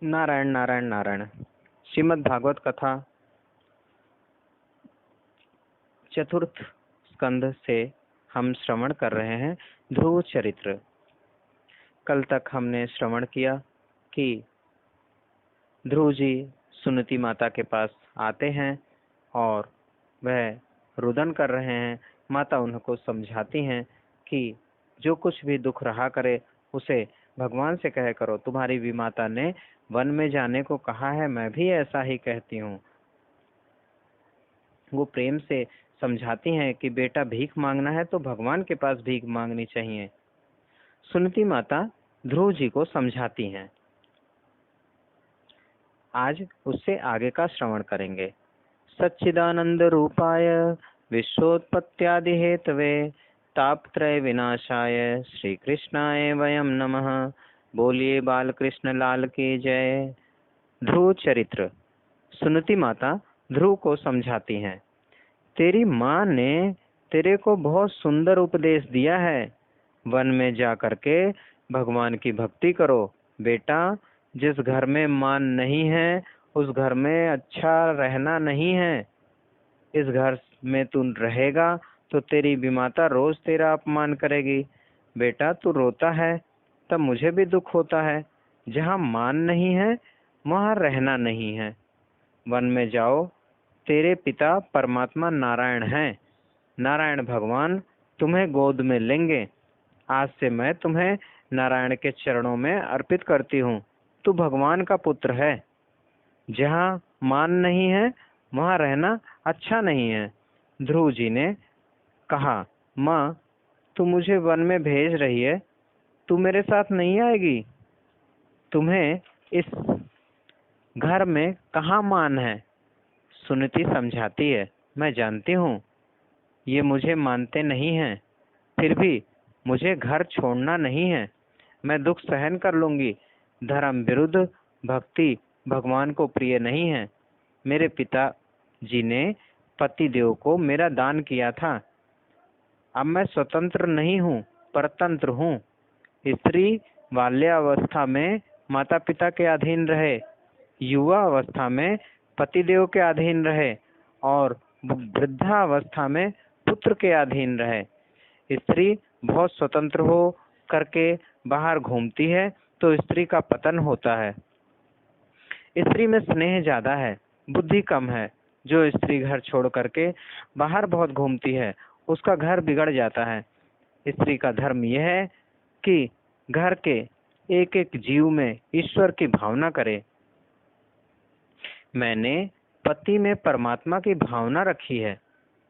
नारायण नारायण नारायण। श्रीमद् भागवत कथा चतुर्थ स्कंध से हम श्रवण कर रहे हैं ध्रुव चरित्र। कल तक हमने श्रवण किया कि ध्रुव जी सुनीति माता के पास आते हैं और वह रुदन कर रहे हैं। माता उनको समझाती हैं कि जो कुछ भी दुख रहा करे उसे भगवान से कहे करो। तुम्हारी भी माता ने वन में जाने को कहा है, मैं भी ऐसा ही कहती हूँ। वो प्रेम से समझाती हैं कि बेटा भीख मांगना है तो भगवान के पास भीख मांगनी चाहिए। सुनीति माता ध्रुव जी को समझाती हैं। आज उससे आगे का श्रवण करेंगे। सच्चिदानंद रूपाय विश्वोत्पत्त्यादि हेतवे तापत्रय विनाशाय श्री कृष्णाय वयम नमः। बोलिए बालकृष्ण लाल की जय। ध्रुव चरित्र। सुनीति माता ध्रुव को समझाती हैं, तेरी माँ ने तेरे को बहुत सुंदर उपदेश दिया है, वन में जा करके भगवान की भक्ति करो। बेटा जिस घर में मान नहीं है उस घर में अच्छा रहना नहीं है। इस घर में तू रहेगा तो तेरी भी माता रोज तेरा अपमान करेगी। बेटा तू रोता है तब मुझे भी दुख होता है। जहाँ मान नहीं है वहाँ रहना नहीं है। वन में जाओ, तेरे पिता परमात्मा नारायण हैं। नारायण भगवान तुम्हें गोद में लेंगे। आज से मैं तुम्हें नारायण के चरणों में अर्पित करती हूँ। तू भगवान का पुत्र है। जहाँ मान नहीं है वहाँ रहना अच्छा नहीं है। ध्रुव जी ने कहा, माँ तू मुझे वन में भेज रही है, तू मेरे साथ नहीं आएगी? तुम्हें इस घर में कहाँ मान है? सुनीति समझाती है, मैं जानती हूँ ये मुझे मानते नहीं हैं, फिर भी मुझे घर छोड़ना नहीं है। मैं दुख सहन कर लूंगी। धर्म विरुद्ध भक्ति भगवान को प्रिय नहीं है। मेरे पिता जी ने पति देव को मेरा दान किया था। अब मैं स्वतंत्र नहीं हूँ, परतंत्र हूँ। स्त्री बाल्यावस्था में माता पिता के अधीन रहे, युवा अवस्था में पति देव के अधीन रहे और वृद्धावस्था में पुत्र के अधीन रहे। स्त्री बहुत स्वतंत्र हो करके बाहर घूमती है तो स्त्री का पतन होता है। स्त्री में स्नेह ज्यादा है, बुद्धि कम है। जो स्त्री घर छोड़ करके बाहर बहुत घूमती है उसका घर बिगड़ जाता है। स्त्री का धर्म यह है कि घर के एक एक जीव में ईश्वर की भावना करे। मैंने पति में परमात्मा की भावना रखी है।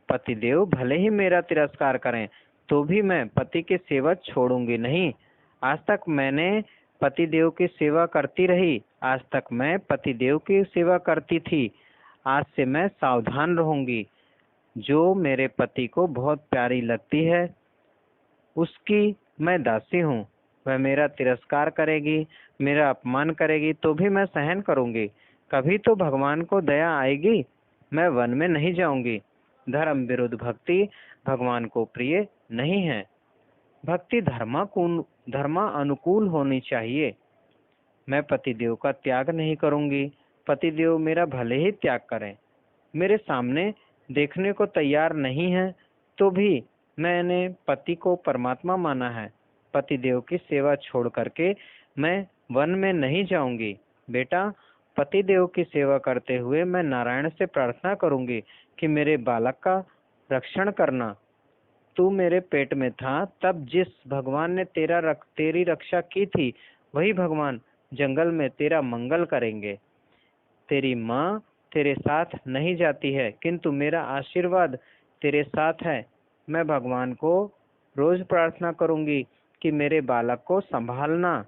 पतिदेव भले ही मेरा तिरस्कार करें तो भी मैं पति की सेवा छोड़ूंगी नहीं। आज तक मैंने पतिदेव की सेवा करती रही। आज तक मैं पतिदेव की सेवा करती थी। आज से मैं सावधान रहूंगी। जो मेरे पति को बहुत प्यारी लगती है उसकी मैं दासी हूँ। वह मेरा तिरस्कार करेगी, मेरा अपमान करेगी तो भी मैं सहन करूंगी। कभी तो भगवान को दया आएगी। मैं वन में नहीं जाऊंगी। धर्म विरुद्ध भक्ति भगवान को प्रिय नहीं है। भक्ति धर्मानुकूल होनी चाहिए। मैं पतिदेव का त्याग नहीं करूंगी। पतिदेव मेरा भले ही त्याग करें, मेरे सामने देखने को तैयार नहीं है तो भी मैंने पति को परमात्मा माना है। पतिदेव की सेवा छोड़ करके मैं वन में नहीं जाऊंगी। बेटा पतिदेव की सेवा करते हुए मैं नारायण से प्रार्थना करूंगी कि मेरे बालक का रक्षण करना। तू मेरे पेट में था तब जिस भगवान ने तेरी रक्षा की थी वही भगवान जंगल में तेरा मंगल करेंगे। तेरी माँ तेरे साथ नहीं जाती है किंतु मेरा आशीर्वाद तेरे साथ है। मैं भगवान को रोज प्रार्थना करूंगी कि मेरे बालक को संभालना।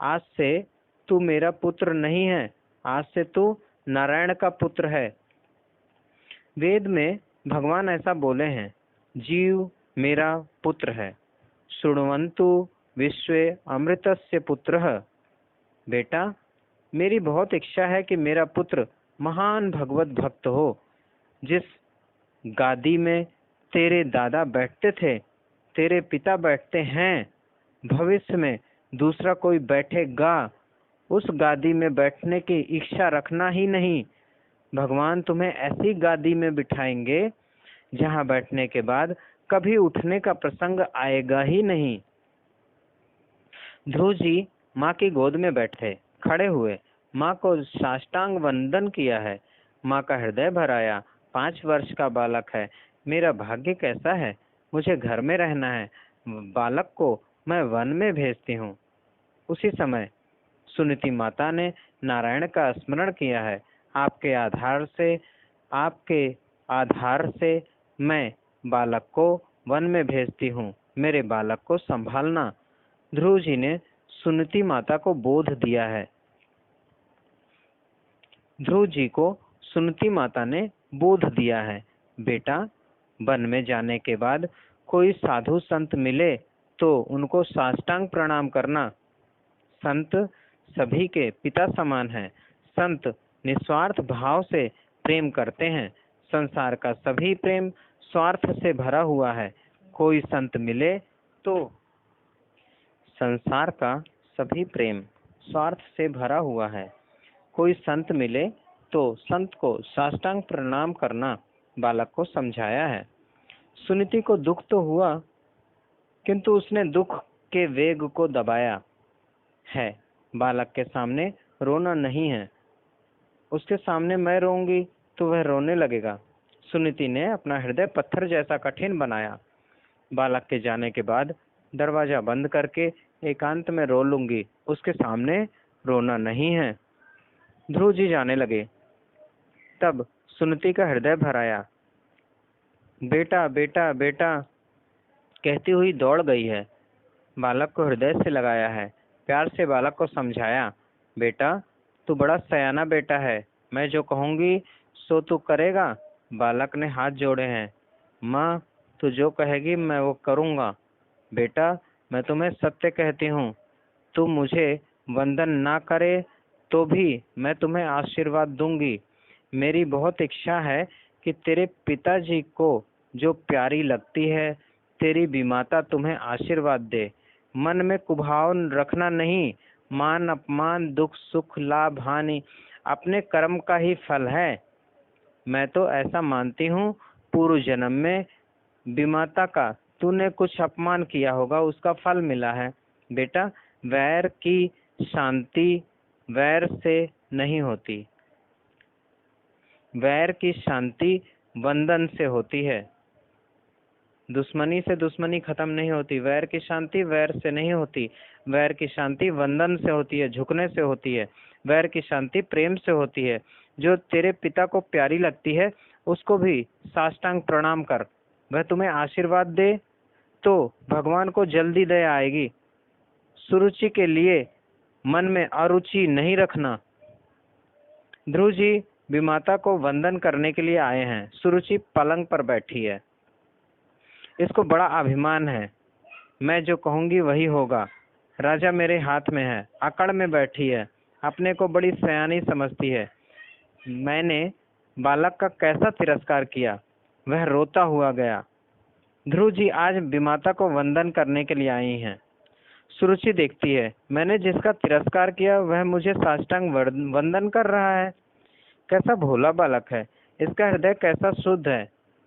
आज से तू मेरा पुत्र नहीं है, आज से तू नारायण का पुत्र है। वेद में भगवान ऐसा बोले हैं, जीव मेरा पुत्र है। शृण्वन्तु विश्वे अमृतस्य पुत्रः। बेटा मेरी बहुत इच्छा है कि मेरा पुत्र महान भगवत भक्त हो। जिस गादी में तेरे दादा बैठते थे, तेरे पिता बैठते हैं, भविष्य में दूसरा कोई बैठेगा। उस गादी में बैठने की इच्छा रखना ही नहीं। भगवान तुम्हें ऐसी गादी में बिठाएंगे जहां बैठने के बाद कभी उठने का प्रसंग आएगा ही नहीं। ध्रुव जी माँ की गोद में बैठे, खड़े हुए, माँ को साष्टांग वंदन किया है। माँ का हृदय भर आया। 5 वर्ष का बालक है। मेरा भाग्य कैसा है। मुझे घर में रहना है। बालक को मैं वन में भेजती हूँ। उसी समय सुनीति माता ने नारायण का स्मरण किया है। आपके आधार से मैं बालक को वन में भेजती हूँ। मेरे बालक को संभालना। ध्रुव जी ने सुनीति माता को बोध दिया है। ध्रुव जी को सुनीति माता ने बोध दिया है, बेटा वन में जाने के बाद कोई साधु संत मिले तो उनको साष्टांग प्रणाम करना। संत सभी के पिता समान हैं। संत निस्वार्थ भाव से प्रेम करते हैं। संसार का सभी प्रेम स्वार्थ से भरा हुआ है। कोई संत मिले तो संसार का सभी प्रेम स्वार्थ से भरा हुआ है। कोई संत मिले तो संत को साष्टांग प्रणाम करना। बालक को समझाया है। सुनीति को दुख तो हुआ, किंतु उसने दुख के वेग को दबाया है। बालक के सामने रोना नहीं है। उसके सामने मैं रोऊंगी तो वह रोने लगेगा। सुनीति ने अपना हृदय पत्थर जैसा कठिन बनाया। बालक के जाने के बाद दरवाजा बंद करके एकांत में रो लूंगी। उसके सामने रोना नहीं है। ध्रुव जी जाने लगे। तब सुनीति का हृदय भर आया। बेटा बेटा बेटा कहती हुई दौड़ गई है। बालक को हृदय से लगाया है। प्यार से बालक को समझाया, बेटा तू बड़ा सयाना बेटा है। मैं जो कहूँगी सो तू करेगा। बालक ने हाथ जोड़े हैं। माँ तू जो कहेगी मैं वो करूँगा। बेटा मैं तुम्हें सत्य कहती हूँ। तू मुझे वंदन ना करे तो भी मैं तुम्हें आशीर्वाद दूंगी। मेरी बहुत इच्छा है कि तेरे पिताजी को जो प्यारी लगती है तेरी विमाता तुम्हें आशीर्वाद दे। मन में कुभाव रखना नहीं। मान अपमान दुख सुख लाभ हानि अपने कर्म का ही फल है। मैं तो ऐसा मानती हूँ पूर्व जन्म में विमाता का तूने कुछ अपमान किया होगा, उसका फल मिला है। बेटा वैर की शांति वैर से नहीं होती। वैर की शांति वंदन से होती है। दुश्मनी से दुश्मनी खत्म नहीं होती। वैर की शांति वैर से नहीं होती। वैर की शांति वंदन से होती है, झुकने से होती है। वैर की शांति प्रेम से होती है। जो तेरे पिता को प्यारी लगती है उसको भी साष्टांग प्रणाम कर। वह तुम्हें आशीर्वाद दे तो भगवान को जल्दी दया आएगी। सुरुचि के लिए मन में अरुचि नहीं रखना। ध्रुव जी विमाता को वंदन करने के लिए आए हैं। सुरुचि पलंग पर बैठी है। इसको बड़ा अभिमान है। मैं जो कहूँगी वही होगा। राजा मेरे हाथ में है। अकड़ में बैठी है। अपने को बड़ी सयानी समझती है। मैंने बालक का कैसा तिरस्कार किया। वह रोता हुआ गया। ध्रुव जी आज विमाता को वंदन करने के लिए आई हैं। सुरुचि देखती है, मैंने जिसका तिरस्कार किया वह मुझे साष्टांग वंदन कर रहा है। कैसा भोला बालक है। इसका हृदय कैसा शुद्ध है।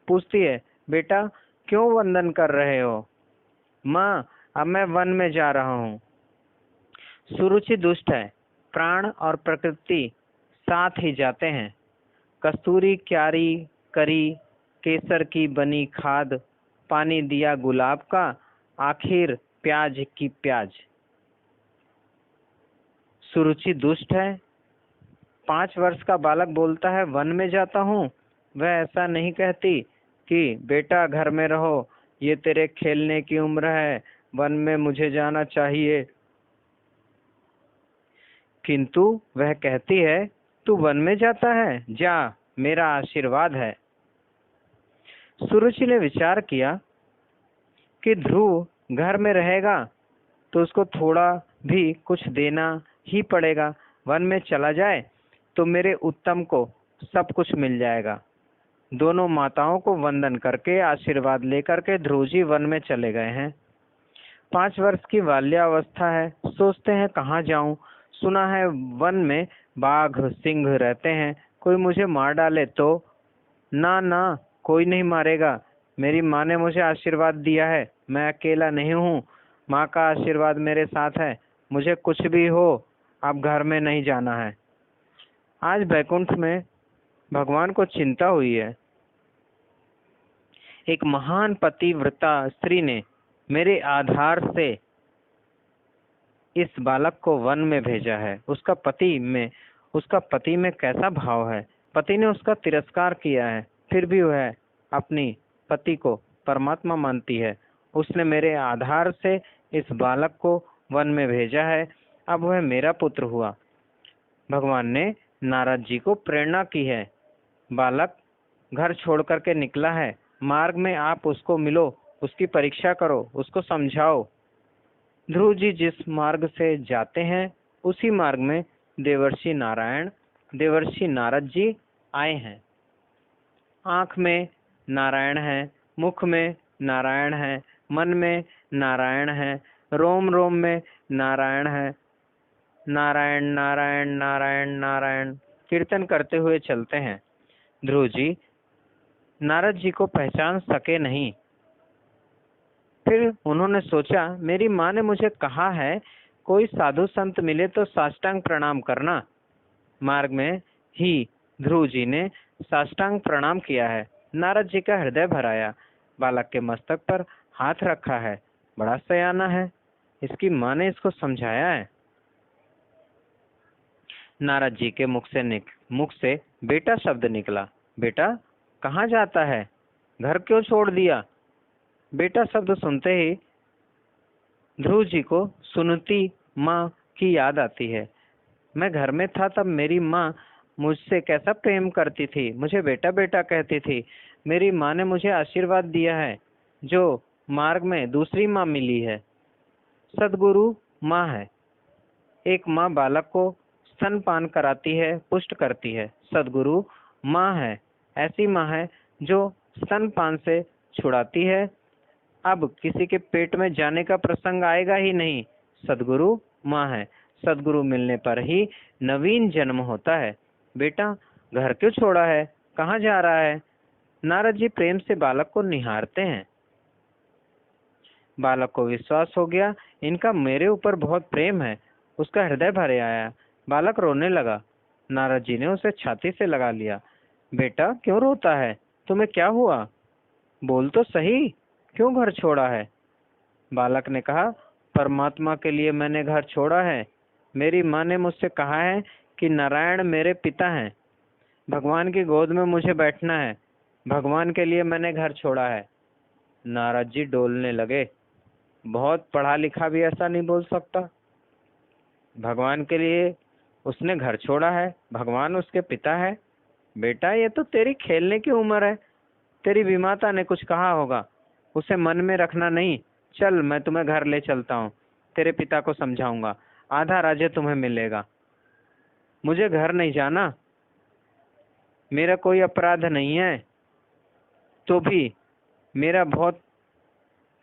पूछती है, बेटा क्यों वंदन कर रहे हो। माँ अब मैं वन में जा रहा हूँ। सुरुचि दुष्ट है। प्राण और प्रकृति साथ ही जाते हैं। कस्तूरी क्यारी करी केसर की बनी खाद, पानी दिया गुलाब का, आखिर प्याज की प्याज। सुरुचि दुष्ट है। 5 वर्ष का बालक बोलता है वन में जाता हूँ। वह ऐसा नहीं कहती कि बेटा घर में रहो, ये तेरे खेलने की उम्र है, वन में मुझे जाना चाहिए। किंतु वह कहती है तू वन में जाता है, जा मेरा आशीर्वाद है। सुरुचि ने विचार किया कि ध्रुव घर में रहेगा तो उसको थोड़ा भी कुछ देना ही पड़ेगा। वन में चला जाए तो मेरे उत्तम को सब कुछ मिल जाएगा। दोनों माताओं को वंदन करके आशीर्वाद लेकर के ध्रुव जी वन में चले गए हैं। 5 वर्ष की बाल्यावस्था है। सोचते हैं कहाँ जाऊं। सुना है वन में बाघ सिंह रहते हैं, कोई मुझे मार डाले तो? ना ना, कोई नहीं मारेगा। मेरी माँ ने मुझे आशीर्वाद दिया है, मैं अकेला नहीं हूँ। माँ का आशीर्वाद मेरे साथ है। मुझे कुछ भी हो, अब घर में नहीं जाना है। आज बैकुंठ में भगवान को चिंता हुई है। एक महान पतिव्रता स्त्री ने मेरे आधार से इस बालक को वन में भेजा है। उसका पति में कैसा भाव है? पति ने उसका तिरस्कार किया है, फिर भी वह अपनी पति को परमात्मा मानती है। उसने मेरे आधार से इस बालक को वन में भेजा है, अब वह मेरा पुत्र हुआ। भगवान ने नारद जी को प्रेरणा की है। बालक घर छोड़ करके निकला है, मार्ग में आप उसको मिलो, उसकी परीक्षा करो, उसको समझाओ। ध्रुव जी जिस मार्ग से जाते हैं उसी मार्ग में देवर्षि नारद जी आए हैं। आँख में नारायण है, मुख में नारायण है, मन में नारायण है, रोम रोम में नारायण है। नारायण नारायण नारायण नारायण कीर्तन करते हुए चलते हैं। ध्रुव जी नारद जी को पहचान सके नहीं। फिर उन्होंने सोचा, मेरी माँ ने मुझे कहा है कोई साधु संत मिले तो साष्टांग प्रणाम करना। मार्ग में ही ध्रुव जी ने साष्टांग प्रणाम किया है। नारद जी का हृदय भर आया। बालक के मस्तक पर हाथ रखा है। बड़ा सयाना है, इसकी माँ ने इसको समझाया है। नारद जी के मुख से बेटा शब्द निकला। बेटा कहाँ जाता है? घर क्यों छोड़ दिया? बेटा शब्द सुनते ही ध्रुव जी को सुनती माँ की याद आती है। मैं घर में था तब मेरी माँ मुझसे कैसा प्रेम करती थी, मुझे बेटा बेटा कहती थी। मेरी माँ ने मुझे आशीर्वाद दिया है, जो मार्ग में दूसरी माँ मिली है। सदगुरु माँ है। एक माँ बालक को स्तनपान कराती है, पुष्ट करती है। सदगुरु माँ है, ऐसी माँ है जो स्तनपान से छुड़ाती है। अब किसी के पेट में जाने का प्रसंग आएगा ही नहीं। सदगुरु माँ है। सदगुरु मिलने पर ही नवीन जन्म होता है। बेटा घर क्यों छोड़ा है, कहाँ जा रहा है? नारद जी प्रेम से बालक को निहारते हैं। बालक को विश्वास हो गया, इनका मेरे ऊपर बहुत प्रेम है। उसका हृदय भरे आया। बालक रोने लगा। नारद जी ने उसे छाती से लगा लिया। बेटा क्यों रोता है, तुम्हें क्या हुआ? बोल तो सही, क्यों घर छोड़ा है? बालक ने कहा, परमात्मा के लिए मैंने घर छोड़ा है। मेरी माँ ने मुझसे कहा है कि नारायण मेरे पिता हैं, भगवान की गोद में मुझे बैठना है। भगवान के लिए मैंने घर छोड़ा है। नारद जी डोलने लगे। बहुत पढ़ा लिखा भी ऐसा नहीं बोल सकता। भगवान के लिए उसने घर छोड़ा है, भगवान उसके पिता है। बेटा ये तो तेरी खेलने की उम्र है। तेरी विमाता ने कुछ कहा होगा, उसे मन में रखना नहीं। चल मैं तुम्हें घर ले चलता हूँ, तेरे पिता को समझाऊंगा, आधा राज्य तुम्हें मिलेगा। मुझे घर नहीं जाना, मेरा कोई अपराध नहीं है, तो भी मेरा बहुत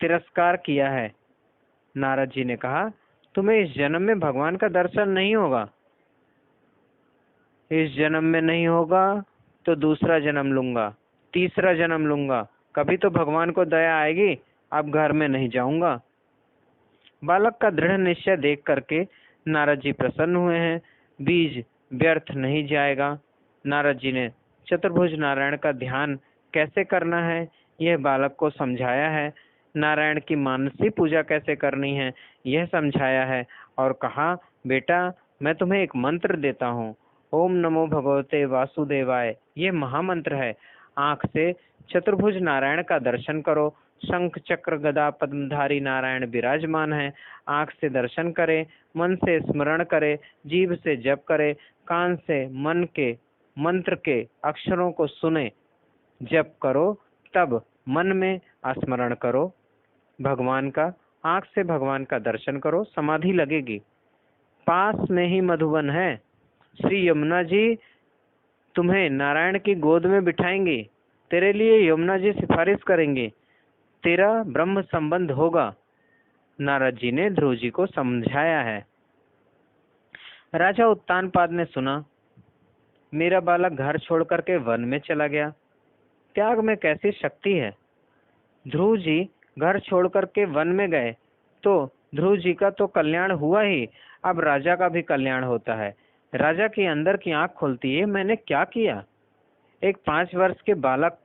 तिरस्कार किया है। नारद जी ने कहा, तुम्हें इस जन्म में भगवान का दर्शन नहीं होगा। इस जन्म में नहीं होगा तो दूसरा जन्म लूंगा, तीसरा जन्म लूंगा, कभी तो भगवान को दया आएगी। अब घर में नहीं जाऊंगा। बालक का दृढ़ निश्चय देख करके नारद जी प्रसन्न हुए हैं। बीज व्यर्थ नहीं जाएगा। नारद जी ने चतुर्भुज नारायण का ध्यान कैसे करना है यह बालक को समझाया है। नारायण की मानसी पूजा कैसे करनी है यह समझाया है और कहा, बेटा मैं तुम्हें एक मंत्र देता हूँ। ओम नमो भगवते वासुदेवाय, ये महामंत्र है। आँख से चतुर्भुज नारायण का दर्शन करो। शंख चक्र गदा पद्मधारी नारायण विराजमान है। आँख से दर्शन करे, मन से स्मरण करे, जीभ से जप करे, कान से मन के मंत्र के अक्षरों को सुने, जप करो, तब मन में स्मरण करो भगवान का। आँख से भगवान का दर्शन करो, समाधि लगेगी। पास में ही मधुबन है। श्री यमुना जी तुम्हें नारायण की गोद में बिठाएंगे। तेरे लिए यमुना जी सिफारिश करेंगे, तेरा ब्रह्म संबंध होगा। नारद जी ने ध्रुव जी को समझाया है। राजा उत्तानपाद ने सुना, मेरा बालक घर छोड़ करके वन में चला गया। त्याग में कैसी शक्ति है। ध्रुव जी घर छोड़ करके वन में गए तो ध्रुव जी का तो कल्याण हुआ ही, अब राजा का भी कल्याण होता है। राजा के अंदर की आंख खुलती है, मैंने क्या किया। एक 5 वर्ष के बालक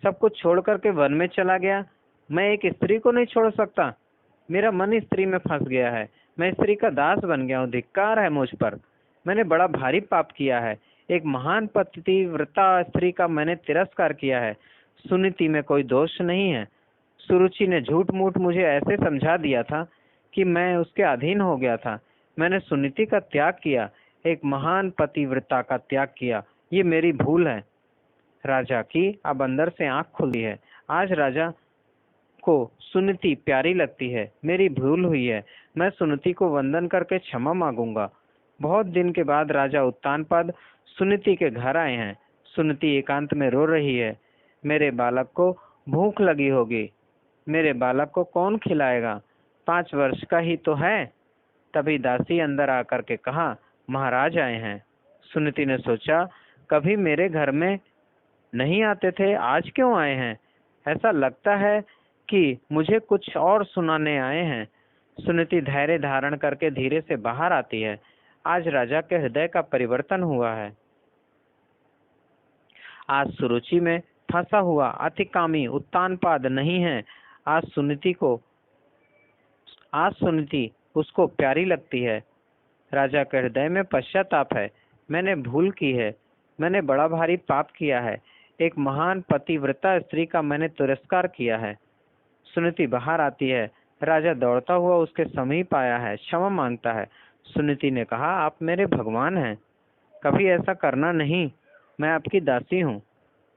सब कुछ छोड़ करके वन में चला गया। मैं एक स्त्री को नहीं छोड़ सकता। मेरा मन स्त्री में फंस गया है। मैं स्त्री का दास बन गया हूँ। धिक्कार है मुझ पर। मैंने बड़ा भारी पाप किया है। एक महान पतिव्रता स्त्री का मैंने तिरस्कार किया है। सुनीति में कोई दोष नहीं है। सुरुचि ने झूठ मूठ मुझे ऐसे समझा दिया था कि मैं उसके अधीन हो गया था। मैंने सुनीति का त्याग किया, एक महान पतिव्रता का त्याग किया। ये मेरी भूल है। राजा की अब अंदर से आंख खुली है। आज राजा को सुनीति प्यारी लगती है। मेरी भूल हुई है। मैं सुनीति को वंदन करके क्षमा मांगूंगा। बहुत दिन के बाद राजा उत्तानपाद सुनीति के घर आए हैं। सुनीति एकांत में रो रही है। मेरे बालक को भूख लगी होगी। मेरे बालक को कौन खिलाएगा। 5 वर्ष का ही तो है। तभी दासी अंदर आकर के कहा, महाराज आए हैं। सुनीति ने सोचा, कभी मेरे घर में नहीं आते थे, आज क्यों आए हैं। ऐसा लगता है कि मुझे कुछ और सुनाने आए हैं। सुनीति धैर्य धारण करके धीरे से बाहर आती है। आज राजा के हृदय का परिवर्तन हुआ है। आज सुरुचि में फंसा हुआ अतिकामी उत्तानपाद नहीं है। आज सुनीति उसको प्यारी लगती है। राजा के हृदय में पश्चाताप है। मैंने भूल की है। मैंने बड़ा भारी पाप किया है। एक महान पतिव्रता स्त्री का मैंने तिरस्कार किया है। सुनीति बाहर आती है। राजा दौड़ता हुआ उसके समीप आया है, क्षमा मांगता है। सुनीति ने कहा, आप मेरे भगवान हैं, कभी ऐसा करना नहीं। मैं आपकी दासी हूँ।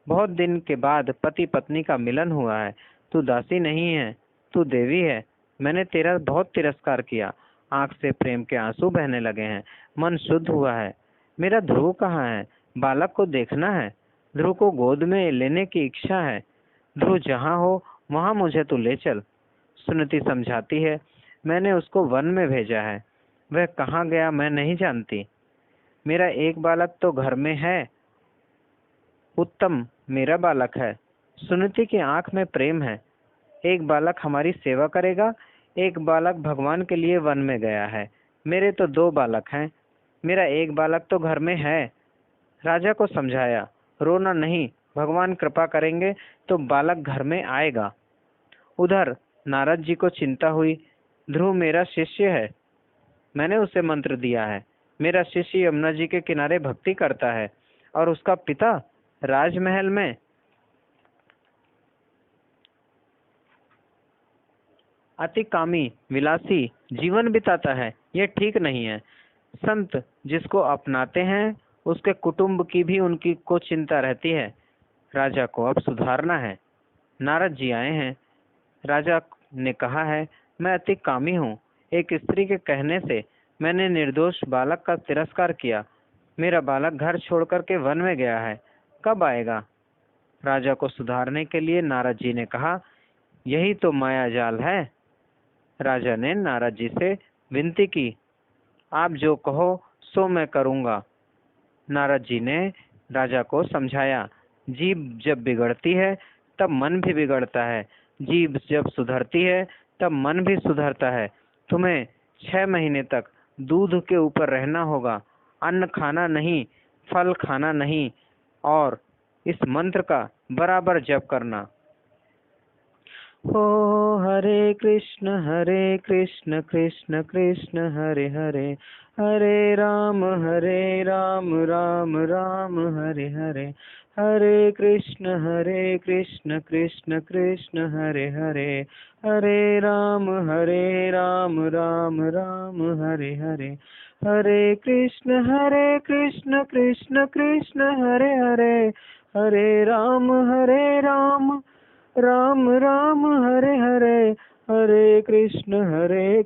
बहुत दिन के बाद पति पत्नी का मिलन हुआ है। तू दासी नहीं है, तू देवी है। मैंने तेरा बहुत तिरस्कार किया। आंख से प्रेम के आंसू बहने लगे हैं। मन शुद्ध हुआ है। मेरा ध्रुव कहाँ है। बालक को देखना है। ध्रुव को गोद में लेने की इच्छा है। ध्रुव जहाँ हो वहाँ मुझे तू ले चल। सुनीति समझाती है, मैंने उसको वन में भेजा है। वह कहाँ गया मैं नहीं जानती। मेरा एक बालक तो घर में है। उत्तम मेरा बालक है। सुनीति की आंख में प्रेम है। एक बालक हमारी सेवा करेगा। एक बालक भगवान के लिए वन में गया है। मेरे तो 2 बालक हैं। मेरा एक बालक तो घर में है। राजा को समझाया, रोना नहीं, भगवान कृपा करेंगे तो बालक घर में आएगा। उधर नारद जी को चिंता हुई। ध्रुव मेरा शिष्य है। मैंने उसे मंत्र दिया है। मेरा शिष्य यमुना जी के किनारे भक्ति करता है और उसका पिता राजमहल में अतिकामी विलासी जीवन बिताता है। यह ठीक नहीं है। संत जिसको अपनाते हैं उसके कुटुंब की भी उनकी को चिंता रहती है। राजा को अब सुधारना है। नारद जी आए हैं। राजा ने कहा है, मैं अतिकामी हूँ। एक स्त्री के कहने से मैंने निर्दोष बालक का तिरस्कार किया। मेरा बालक घर छोड़कर के वन में गया है, कब आएगा। राजा को सुधारने के लिए नारद जी ने कहा, यही तो माया जाल है। राजा ने नारद जी से विनती की, आप जो कहो सो मैं करूँगा। नारद जी ने राजा को समझाया, जीभ जब बिगड़ती है तब मन भी बिगड़ता है। जीभ जब सुधरती है तब मन भी सुधरता है। तुम्हें 6 महीने तक दूध के ऊपर रहना होगा, अन्न खाना नहीं, फल खाना नहीं, और इस मंत्र का बराबर जप करना। ओ हरे कृष्ण कृष्ण कृष्ण हरे हरे, हरे राम राम राम हरे हरे, हरे कृष्ण कृष्ण कृष्ण हरे हरे, हरे राम राम राम हरे हरे, हरे कृष्ण कृष्ण कृष्ण हरे हरे, हरे राम राम राम हरे हरे, हरे कृष्ण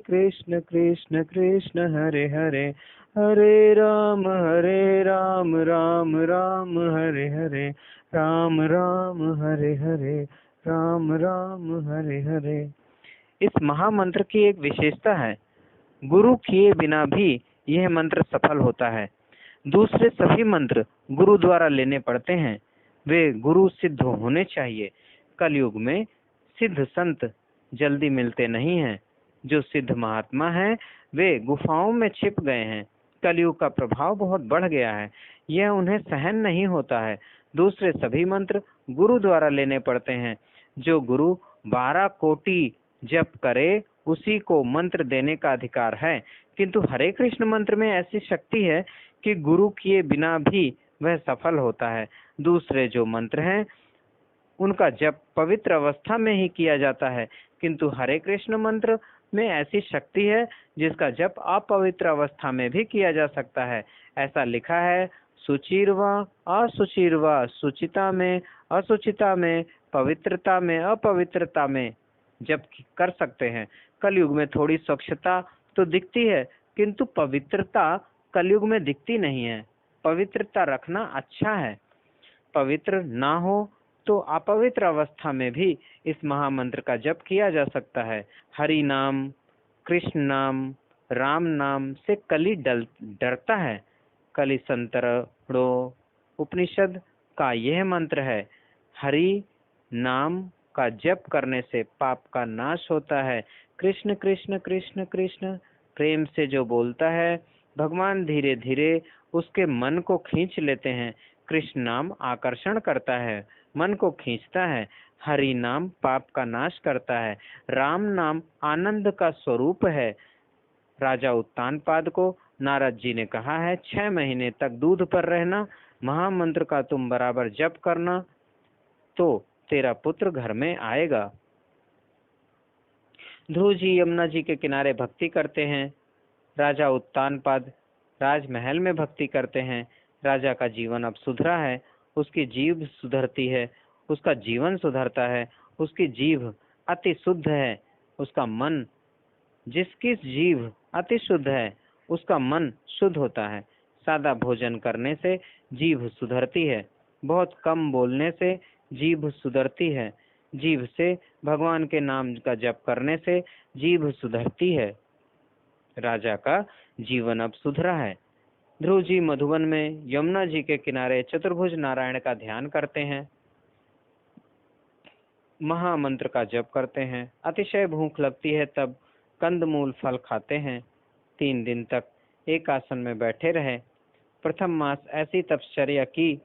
कृष्ण कृष्ण हरे हरे, हरे राम राम राम हरे हरे, राम राम हरे हरे, राम राम हरे हरे। इस महामंत्र की एक विशेषता है, गुरु किए बिना भी यह मंत्र सफल होता है। दूसरे सभी मंत्र गुरु द्वारा लेने पड़ते हैं, वे गुरु सिद्ध होने चाहिए। कलयुग में सिद्ध संत जल्दी मिलते नहीं हैं। जो सिद्ध महात्मा हैं वे गुफाओं में छिप गए हैं। कलयुग का प्रभाव बहुत बढ़ गया है, यह उन्हें सहन नहीं होता है। दूसरे सभी मंत्र गुरु द्वारा लेने पड़ते हैं। जो गुरु 12 कोटि जप करे उसी को मंत्र देने का अधिकार है, किंतु हरे कृष्ण मंत्र में ऐसी शक्ति है कि गुरु किए बिना भी वह सफल होता है। दूसरे जो मंत्र हैं उनका जप पवित्र अवस्था में ही किया जाता है, किंतु हरे कृष्ण मंत्र में ऐसी शक्ति है जिसका जप अपवित्र अवस्था में भी किया जा सकता है। ऐसा लिखा है, सुचिरवा असुचिरवा, सुचिता में असुचिता में, पवित्रता में अपवित्रता में जप कर सकते हैं। कलयुग में थोड़ी स्वच्छता तो दिखती है, किंतु पवित्रता कलयुग में दिखती नहीं है। पवित्रता रखना अच्छा है। पवित्र ना हो तो अपवित्र अवस्था में भी इस महामंत्र का जप किया जा सकता है। हरि नाम, कृष्ण नाम, राम नाम से कली डरता है। कली संतरणो उपनिषद का यह मंत्र है। हरि नाम का जप करने से पाप का नाश होता है। कृष्ण कृष्ण कृष्ण कृष्ण प्रेम से जो बोलता है, भगवान धीरे धीरे उसके मन को खींच लेते हैं। कृष्ण नाम आकर्षण करता है, मन को खींचता है। हरि नाम पाप का नाश करता है। राम नाम आनंद का स्वरूप है। राजा उत्तानपाद को नारद जी ने कहा है, 6 महीने तक दूध पर रहना, महामंत्र का तुम बराबर जप करना तो तेरा पुत्र घर में आएगा। ध्रुव जी यमुना जी के किनारे भक्ति करते हैं। राजा उत्तानपाद राजमहल में भक्ति करते हैं। राजा का जीवन अब सुधरा है, उसकी जीभ सुधरती है, उसका जीवन सुधरता है, उसकी जीभ अति शुद्ध है, उसका मन, जिसकी जीभ अति शुद्ध है उसका मन शुद्ध होता है। सादा भोजन करने से जीभ सुधरती है, बहुत कम बोलने से जीभ सुधरती है, जीभ से भगवान के नाम का जप करने से जीभ सुधरती है। राजा का जीवन अब सुधरा है। ध्रुव जी मधुबन में यमुना जी के किनारे चतुर्भुज नारायण का ध्यान करते हैं, महामंत्र का जप करते हैं। अतिशय भूख लगती है तब कंदमूल फल खाते हैं। 3 दिन तक एक आसन में बैठे रहे। प्रथम मास ऐसी तपश्चर्या की,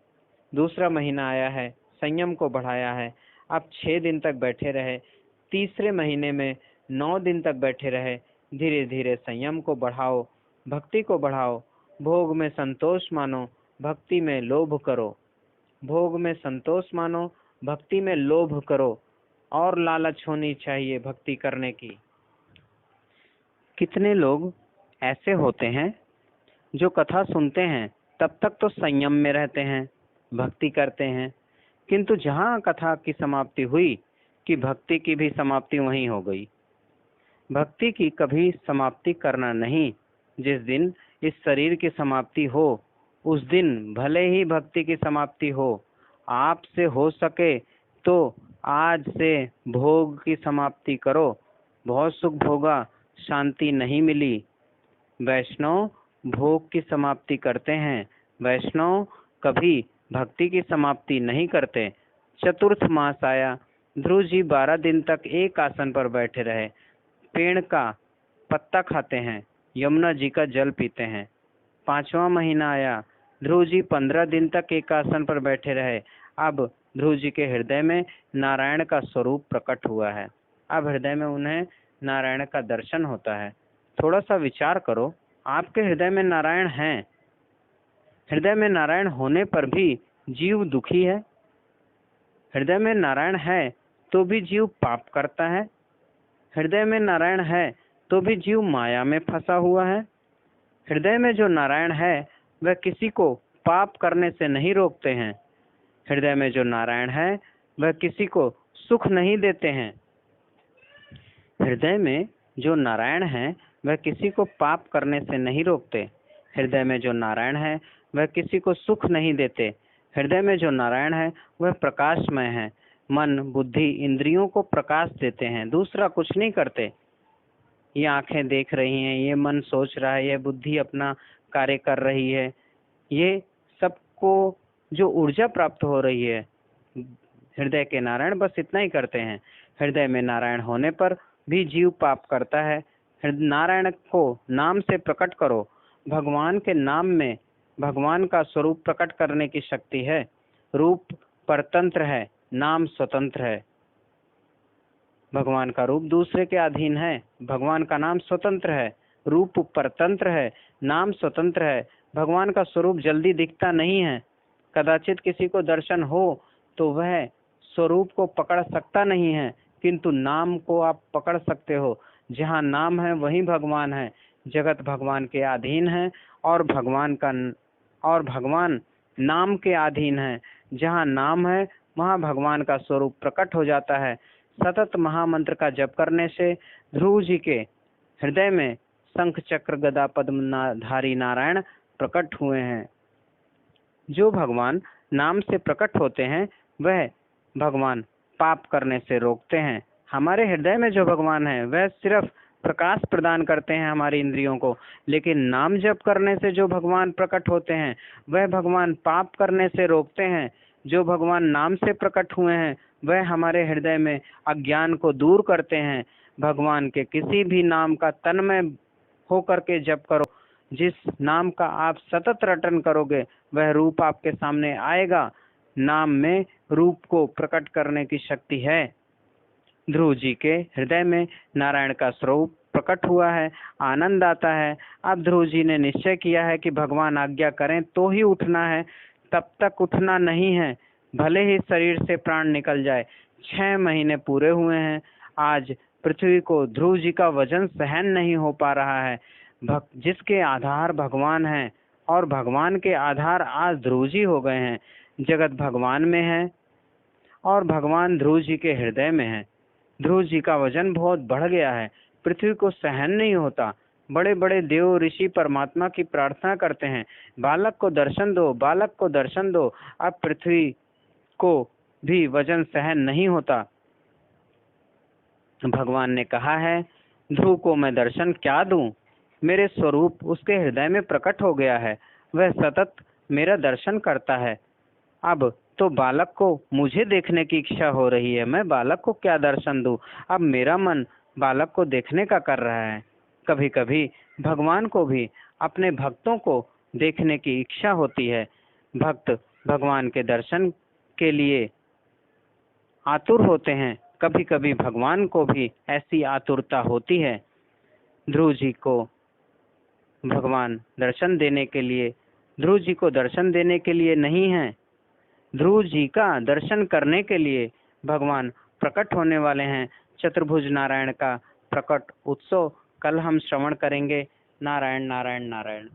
दूसरा महीना आया है, संयम को बढ़ाया है, अब 6 दिन तक बैठे रहे। तीसरे महीने में 9 दिन तक बैठे रहे। धीरे धीरे संयम को बढ़ाओ, भक्ति को बढ़ाओ। भोग में संतोष मानो, भक्ति में लोभ करो। भोग में संतोष मानो, भक्ति में लोभ करो, और लालच होनी चाहिए भक्ति करने की। कितने लोग ऐसे होते हैं जो कथा सुनते हैं तब तक तो संयम में रहते हैं, भक्ति करते हैं, किंतु जहाँ कथा की समाप्ति हुई कि भक्ति की भी समाप्ति वहीं हो गई। भक्ति की कभी समाप्ति करना नहीं। जिस दिन इस शरीर की समाप्ति हो उस दिन भले ही भक्ति की समाप्ति हो। आपसे हो सके तो आज से भोग की समाप्ति करो। बहुत सुख भोगा, शांति नहीं मिली। वैष्णव भोग की समाप्ति करते हैं, वैष्णव कभी भक्ति की समाप्ति नहीं करते। चतुर्थ मास आया। ध्रुव जी 12 दिन तक एक आसन पर बैठे रहे। पेड़ का पत्ता खाते हैं, यमुना जी का जल पीते हैं। 5वां महीना आया। ध्रुव जी 15 दिन तक एक आसन पर बैठे रहे। अब ध्रुव जी के हृदय में नारायण का स्वरूप प्रकट हुआ है। अब हृदय में उन्हें नारायण का दर्शन होता है। थोड़ा सा विचार करो, आपके हृदय में नारायण हैं। हृदय में नारायण होने पर भी जीव दुखी है। हृदय में नारायण है तो भी जीव पाप करता है। हृदय में नारायण है तो भी जीव माया में फंसा हुआ है। हृदय में जो नारायण है वह किसी को पाप करने से नहीं रोकते हैं। हृदय में जो नारायण है वह किसी को सुख नहीं देते हैं। हृदय में जो नारायण है वह किसी को पाप करने से नहीं रोकते। हृदय में जो नारायण है वह किसी को सुख नहीं देते। हृदय में जो नारायण है वह प्रकाशमय है। मन, बुद्धि, इंद्रियों को प्रकाश देते हैं, दूसरा कुछ नहीं करते। ये आंखें देख रही हैं, ये मन सोच रहा है, ये बुद्धि अपना कार्य कर रही है, ये सबको जो ऊर्जा प्राप्त हो रही है, हृदय के नारायण बस इतना ही करते हैं। हृदय में नारायण होने पर भी जीव पाप करता है। नारायण को नाम से प्रकट करो। भगवान के नाम में भगवान का स्वरूप प्रकट करने की शक्ति है। रूप परतंत्र है, नाम स्वतंत्र है। भगवान का रूप दूसरे के अधीन है, भगवान का नाम स्वतंत्र है। रूप परतंत्र है, नाम स्वतंत्र है। भगवान का स्वरूप जल्दी दिखता नहीं है। कदाचित किसी को दर्शन हो तो वह स्वरूप को पकड़ सकता नहीं है, किंतु नाम को आप पकड़ सकते हो। जहाँ नाम है वहीं भगवान है। जगत भगवान के अधीन है और भगवान नाम के अधीन है। जहाँ नाम है वहाँ भगवान का स्वरूप प्रकट हो जाता है। सतत महामंत्र का जप करने से ध्रुव जी के हृदय में शंख चक्र गदा पद्मधारी नारायण प्रकट हुए हैं। जो भगवान नाम से प्रकट होते हैं वह भगवान पाप करने से रोकते हैं। हमारे हृदय में जो भगवान है वह सिर्फ प्रकाश प्रदान करते हैं हमारी इंद्रियों को, लेकिन नाम जप करने से जो भगवान प्रकट होते हैं वह भगवान पाप करने से रोकते हैं। जो भगवान नाम से प्रकट हुए हैं वह हमारे हृदय में अज्ञान को दूर करते हैं। भगवान के किसी भी नाम का तन्मय होकर के जप करो। जिस नाम का आप सतत रटन करोगे वह रूप आपके सामने आएगा। नाम में रूप को प्रकट करने की शक्ति है। ध्रुव जी के हृदय में नारायण का स्वरूप प्रकट हुआ है। आनंद आता है। अब ध्रुव जी ने निश्चय किया है कि भगवान आज्ञा करें तो ही उठना है, तब तक उठना नहीं है, भले ही शरीर से प्राण निकल जाए। 6 महीने पूरे हुए हैं। आज पृथ्वी को ध्रुव जी का वजन सहन नहीं हो पा रहा है। जिसके आधार भगवान है और भगवान के आधार आज ध्रुव जी हो गए हैं। जगत भगवान में है और भगवान ध्रुव जी के हृदय में है। ध्रुव जी का वजन बहुत बढ़ गया है, पृथ्वी को सहन नहीं होता। बड़े बड़े देव ऋषि परमात्मा की प्रार्थना करते हैं, बालक को दर्शन दो, बालक को दर्शन दो। अब पृथ्वी को भी वजन सहन नहीं होता। भगवान ने कहा है, ध्रुव को मैं दर्शन क्या दूं? मेरे स्वरूप उसके हृदय में प्रकट हो गया है, वह सतत मेरा दर्शन करता है। अब तो बालक को मुझे देखने की इच्छा हो रही है, मैं बालक को क्या दर्शन दूं? अब मेरा मन बालक को देखने का कर रहा है। कभी कभी भगवान को भी अपने भक्तों को देखने की इच्छा होती है। भक्त भगवान के दर्शन के लिए आतुर होते हैं। कभी कभी भगवान को भी ऐसी आतुरता होती है। ध्रुव जी को दर्शन देने के लिए नहीं है, ध्रुव जी का दर्शन करने के लिए भगवान प्रकट होने वाले हैं। चतुर्भुज नारायण का प्रकट उत्सव कल हम श्रवण करेंगे। नारायण नारायण नारायण।